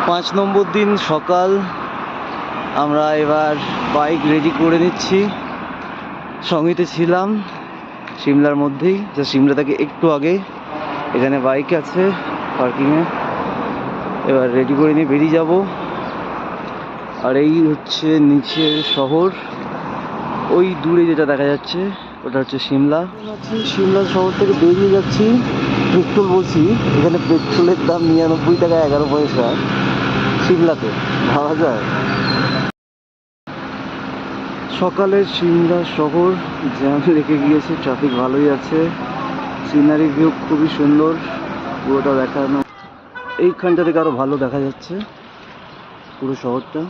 5 নম্বর দিন সকাল। আমরা এবার বাইক রেডি করে নিচ্ছি। সঙ্গীতে ছিলাম সিমলার মধ্যেই, যা সিমলা থেকে একটু আগে। এখানে বাইক আছে পার্কিংয়ে। এবার রেডি করে নিয়ে বেরিয়ে যাব। আর এই হচ্ছে নিচের শহর, ওই দূরে যেটা দেখা যাচ্ছে ওটা হচ্ছে সিমলা। সিমলা শহর থেকে বেরিয়ে যাচ্ছি। পেট্রোল বলছি, এখানে পেট্রোলের দাম 99 টাকা 11 পয়সা। সিমলাতে ভাবা যায়। সকালের সিমলা শহর জ্যাম লেগে গিয়েছে, ট্রাফিক ভালোই আছে। সিনারি ভিউ খুবই সুন্দর, পুরোটা দেখানো। এইখানটা থেকে আরো ভালো দেখা যাচ্ছে পুরো শহরটা।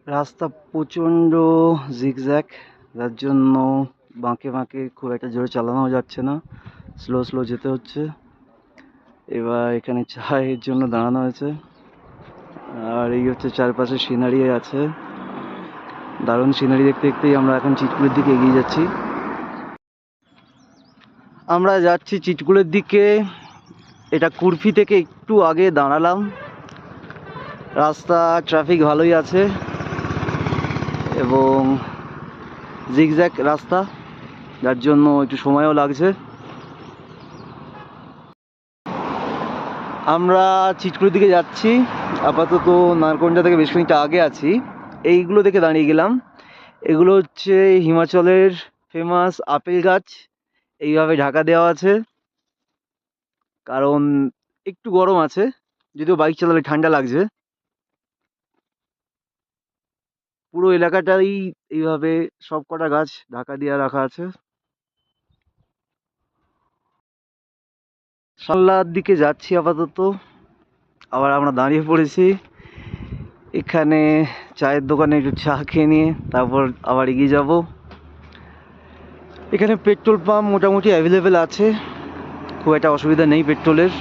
রাস্তা প্রচণ্ড জিগজ্যাগ, যার জন্য বাঁকে বাঁকে খুব একটা জোরে চালানো যাচ্ছে না, স্লো স্লো যেতে হচ্ছে। এবার এখানে চায়ের জন্য দাঁড়ানো হয়েছে। আর এই হচ্ছে চারপাশে সিনারি আছে, দারুণ সিনারি দেখতে দেখতেই আমরা এখন চিটকুলের দিকে এগিয়ে যাচ্ছি। আমরা যাচ্ছি চিটকুলের দিকে। এটা কুরফি থেকে একটু আগে দাঁড়ালাম। রাস্তা ট্রাফিক ভালোই আছে এবং জিগজ্যাগ রাস্তা, যার জন্য একটু সময়ও লাগছে। আমরা চিটকুলের দিকে যাচ্ছি। আপাতত নারকোন্ডা থেকে বেশ খানিকটা আগে আছি। এইগুলো দেখে দাঁড়িয়ে গেলাম। এগুলো হচ্ছে হিমাচলের ফেমাস আপেল গাছ। এইভাবে ঢাকা দেওয়া আছে, কারণ একটু গরম আছে, যদিও বাইক চালালে ঠান্ডা লাগছে। পুরো এলাকাটাই এইভাবে সব কটা গাছ ঢাকা দিয়ে রাখা আছে। সাল্লার দিকে যাচ্ছি আপাতত। আবার আমরা দাঁড়িয়ে পড়েছি এখানে চায়ের দোকানে, একটু চা খেয়ে নিয়ে তারপর আবার এগিয়ে যাব। এখানে পেট্রোল পাম্প মোটামুটি অ্যাভেলেবেল আছে, খুব একটা অসুবিধা নেই পেট্রোলের।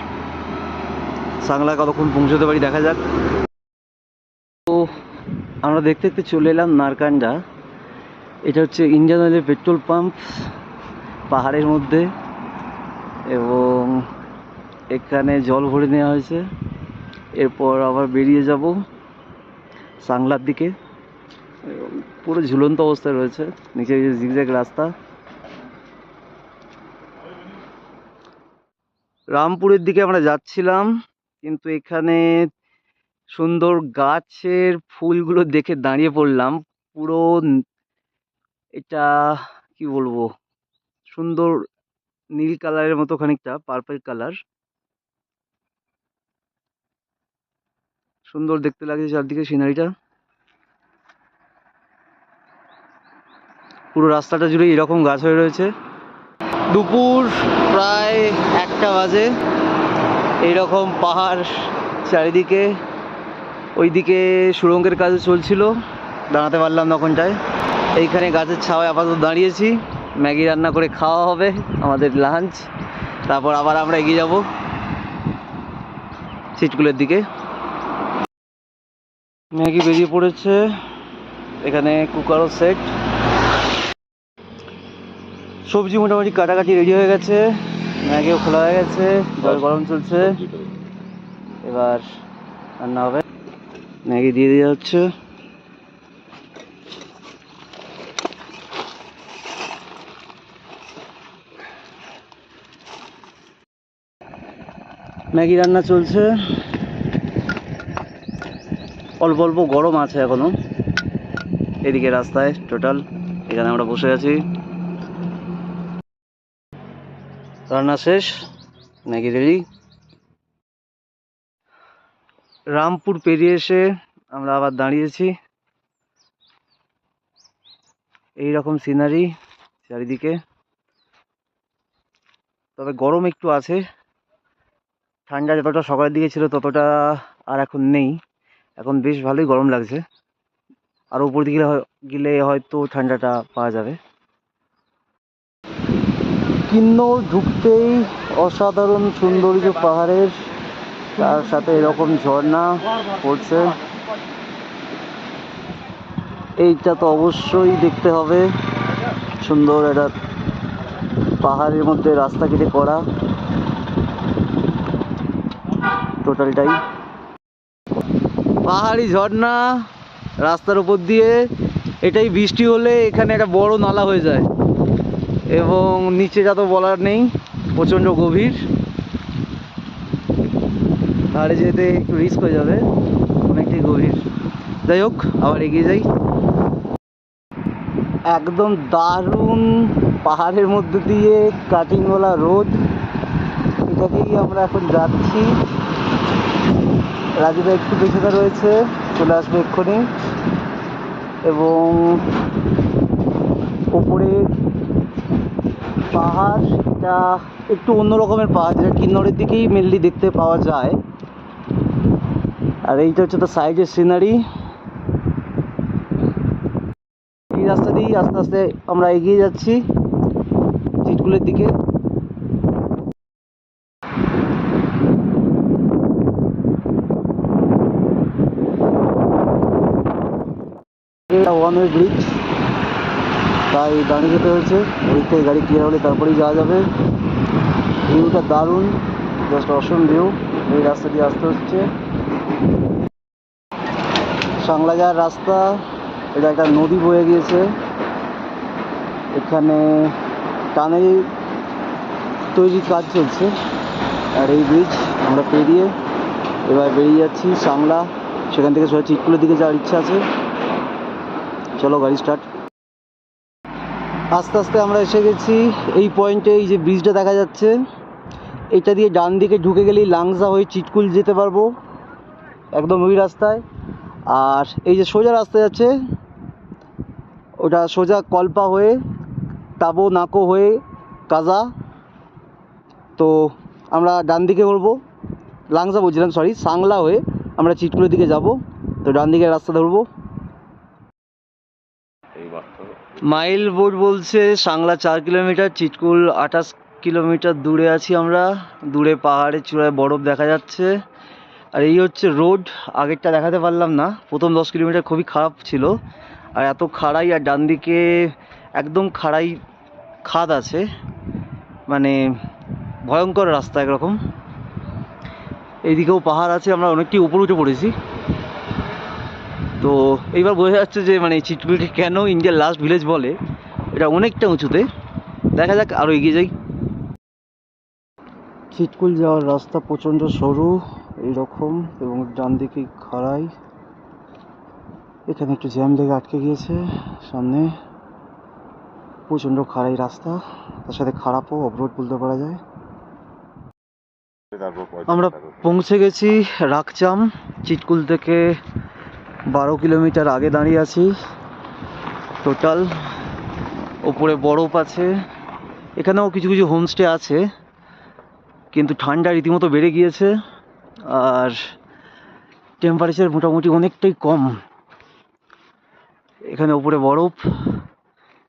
সাংলা কতক্ষণ পৌঁছতে পারি দেখা যাক। তো আমরা দেখতে দেখতে চলে এলাম নারকান্ডা। এটা হচ্ছে ইন্ডিয়ান অয়েলের পেট্রোল পাম্প, পাহাড়ের মধ্যে। এবং এখানে জল ভরে নেওয়া হয়েছে। এরপর আবার বেরিয়ে যাব সাংলার দিকে। পুরো ঝুলন্ত অবস্থায় রয়েছে, নিচে জিগজ্যাগ রাস্তা। রামপুরের দিকে আমরা যাচ্ছিলাম, কিন্তু এখানে সুন্দর গাছের ফুলগুলো দেখে দাঁড়িয়ে পড়লাম। পুরো এটা কি বলবো, সুন্দর নীল কালারের মতো, খানিকটা পার্পল কালার, সুন্দর দেখতে লাগছে চারদিকে সিনারিটা। পুরো রাস্তাটা জুড়ে এরকম গাছ হয়ে রয়েছে। দুপুর প্রায় 1টা বাজে। এইরকম পাহাড় চারিদিকে। ওইদিকে সুড়ঙ্গের কাজ চলছিল, দাঁড়াতে পারলাম না ওখানটায়। এইখানে গাছের ছাওয়ায় আপাতত দাঁড়িয়েছি। ম্যাগি রান্না করে খাওয়া হবে আমাদের লাঞ্চ, তারপর আবার আমরা এগিয়ে যাব চিটকুলের দিকে। ম্যাগি বেরিয়ে পড়েছে, এখানে কুকারও সেট। সবজি মোটামুটি কাটাকাটি রেডি হয়ে গেছে, ম্যাগিও খোলা হয়ে গেছে, জল গরম চলছে। এবার রান্না হবে। ম্যাগি দিয়ে দেওয়া হচ্ছে। ম্যাগি রান্না চলছে, অল্প অল্প গরম আছে এখনো। এদিকে রাস্তায় টোটাল, এখানে আমরা বসে আছি। রান্না শেষ, ম্যাগি রেডি। রামপুর পেরিয়ে এসে আমরা আবার দাঁড়িয়েছি। এইরকম সিনারি চারিদিকে, তবে গরম একটু আছে। ঠান্ডা যতটা সকালের দিকে ছিল ততটা আর এখন নেই, এখন বেশ ভালোই গরম লাগছে। আর উপর দিকে গেলে হয়তো ঠান্ডাটা পাওয়া যাবে। কিন্নৌর ঢুকতেই অসাধারণ সৌন্দর্য পাহাড়ের, তার সাথে এরকম ঝর্ণা পড়ছে। এইটা তো অবশ্যই দেখতে হবে। সুন্দর একটা পাহাড়ের মধ্যে রাস্তা কেটে করা টোটালটাই। পাহাড়ি ঝর্ণা রাস্তার উপর দিয়ে। এটাই বৃষ্টি হলে এখানে একটা বড় নালা হয়ে যায় এবং নিচে যা তো বলার নেই, প্রচণ্ড গভীর। ধারে যেতে একটু রিস্ক হয়ে যাবে, অনেকটাই গভীর। যাই হোক, আবার এগিয়ে যাই। একদম দারুণ পাহাড়ের মধ্যে দিয়ে কাটিংওয়ালা রোড, এটাকেই আমরা এখন যাচ্ছি। রাজুদা একটু পেছনে রয়েছে, চলে আসবে এক্ষুনি। এবং ওপরে পাহাড়, এটা একটু অন্য রকমের পাহাড়, যেটা কিন্নরের দিকেই মেনলি দেখতে পাওয়া যায়। আর এইটা হচ্ছে তো সাইডের সিনারি। এই রাস্তা দিয়েই আস্তে আস্তে আমরা এগিয়ে যাচ্ছি চিটকুলের দিকে। এটা ওয়ান ওয়ে ব্রিজ, তাই দাঁড়িয়ে যেতে হয়েছে। ওই থেকে গাড়ি ক্লিয়ার হলে তারপরেই যাওয়া যাবে। ভিউটা দারুণ, জাস্ট অসম ভিউ। এই রাস্তা দিয়ে আসতে হচ্ছে। সাংলা যাওয়ার রাস্তা, এটা একটা নদী বয়ে গিয়েছে। এখানে টানেল তৈরির কাজ চলছে। আর এই ব্রিজ আমরা পেরিয়ে এবার বেরিয়ে যাচ্ছি সাংলা। সেখান থেকে সোজা চিটকুলের দিকে যাওয়ার ইচ্ছা আছে। চলো গাড়ি স্টার্ট। আস্তে আস্তে আমরা এসে গেছি এই পয়েন্টে। এই যে ব্রিজটা দেখা যাচ্ছে, এটা দিয়ে ডান দিকে ঢুকে গেলেই লাংজা হয়ে চিটকুল যেতে পারবো, একদম ওই রাস্তায়। আর এই যে সোজা রাস্তা যাচ্ছে, ওটা সোজা কল্পা হয়ে তাবো নাকো হয়ে কাজা। তো আমরা ডান দিকে করবো, লাংজা বলছিলাম, সরি, সাংলা হয়ে আমরা চিটকুলের দিকে যাব। তো ডান দিকে রাস্তা ধরবো। মাইল বোর্ড বলছে সাংলা 4 কিলোমিটার, চিটকুল 28 কিলোমিটার দূরে আছি আমরা। দূরে পাহাড়ের চূড়ায় বরফ দেখা যাচ্ছে। আর এই হচ্ছে রোড। আগেরটা দেখাতে পারলাম না, প্রথম 10 কিলোমিটার খুবই খারাপ ছিল। আর এত খাড়াই, আর ডান দিকে একদম খাড়াই খাদ আছে, মানে ভয়ঙ্কর রাস্তা একরকম। এইদিকেও পাহাড় আছে, আমরা অনেকটাই উপরে উঠে পড়েছি। তো এইবার বোঝা যাচ্ছে যে মানে চিটকুলকে কেন ইন্ডিয়ার লাস্ট ভিলেজ বলে। এটা অনেকটা উঁচুতে। দেখা যাক, আরও এগিয়ে যাই। চিটকুল যাওয়ার রাস্তা প্রচণ্ড সরু এইরকম, এবং ডান দিকে খাড়াই। এখানে একটু জ্যাম লেগে আটকে গিয়েছে সামনে। প্রচণ্ড খাড়াই রাস্তা, তার সাথে খারাপও, অফরোড বলতে পারা যায়। আমরা পৌঁছে গেছি রাকচাম। চিটকুল থেকে 12 কিলোমিটার আগে দাঁড়িয়ে আছি টোটাল। ওপরে বরফ আছে। এখানেও কিছু কিছু হোমস্টে আছে, কিন্তু ঠান্ডা রীতিমতো বেড়ে গিয়েছে। আর টেম্পারেচার মোটামুটি অনেকটাই কম। এখানে ওপরে বরফ,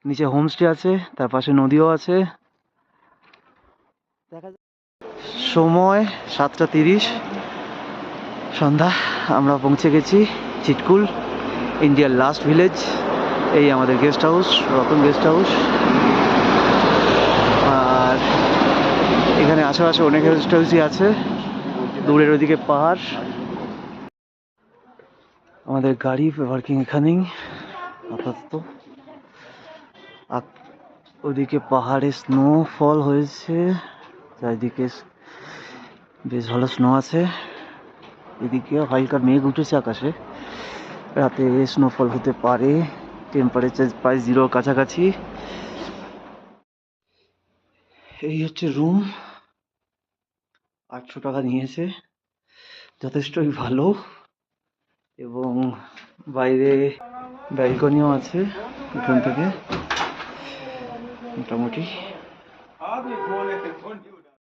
নিচে হোমস্টে আছে, তার পাশে নদীও আছে। দেখা যায় সময় 7টা 30 সন্ধ্যা। আমরা পৌঁছে গেছি চিটকুল, ইন্ডিয়ার লাস্ট ভিলেজ। এই আমাদের guest house, Ratan guest house. আর এখানে আশেপাশে অনেক গেস্ট হাউসই আছে। দূরের ওইদিকে পাহাড়। আমাদের গাড়ি পার্কিং এখানেই আপাতত। ওদিকে পাহাড়ে স্নোফল হয়েছে, চারিদিকে বেশ ভালো স্নো আছে। এদিকে হালকা মেঘ উঠেছে আকাশে, রাতে স্নোফল হতে পারে। টেম্পারেচার প্রায় 0 কাছাকাছি। এই হচ্ছে রুম, 800 টাকা নিয়েছে, যথেষ্টই ভালো। এবং বাইরে ব্যালকনিও আছে, এখান থেকে মোটামুটি